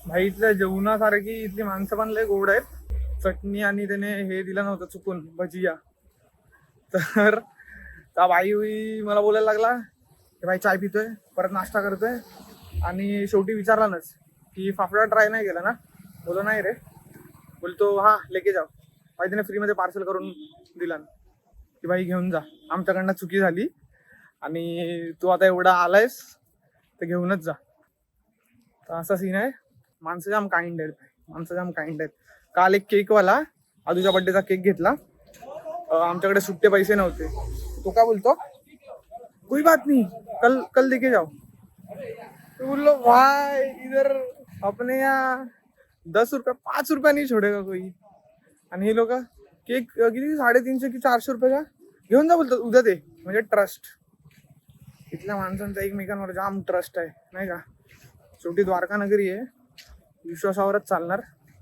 भाई इथल्या जेवणासारखी इथली माणसं पण लय गोड आहेत. चटणी आणि त्याने हे दिलं नव्हतं चुकून भजिया. तर त्या बाई मला बोलायला लागला की भाई चाय पितोय, परत नाश्ता करतोय, आणि शेवटी विचारलाच की फाफडा ट्राय नाही केला ना. बोलो नाही रे. बोलतो हा लेके जाओ. भाई त्याने फ्रीमध्ये पार्सल करून दिला की भाई घेऊन जा, आमच्याकडनं चुकी झाली आणि तू आता एवढा आलायस तर घेऊनच जा. तर असा सीन आहे. माणसं जाम काइंड आहेत, माणसं जाम काइंड आहेत. काल एक केकवाला आजूच्या बड्डेचा केक घेतला. आमच्याकडे सुट्टे पैसे नव्हते. तो काय बोलतो, कोई बात नहीं, कल कल देके जाओ. तो बोललो भाई इधर अपने यहाँ 10 रुपये 5 रुपया नहीं छोडेगा कोई. आणि हे लोक केक किती 350 की 400 रुपयाचा घेऊन जा बोलतात, उद्या ते. म्हणजे ट्रस्ट. इथल्या माणसांचा एकमेकांवर जाम ट्रस्ट आहे नाही का. शेवटी द्वारका नगरी आहे, विश्वासावरच चालणार.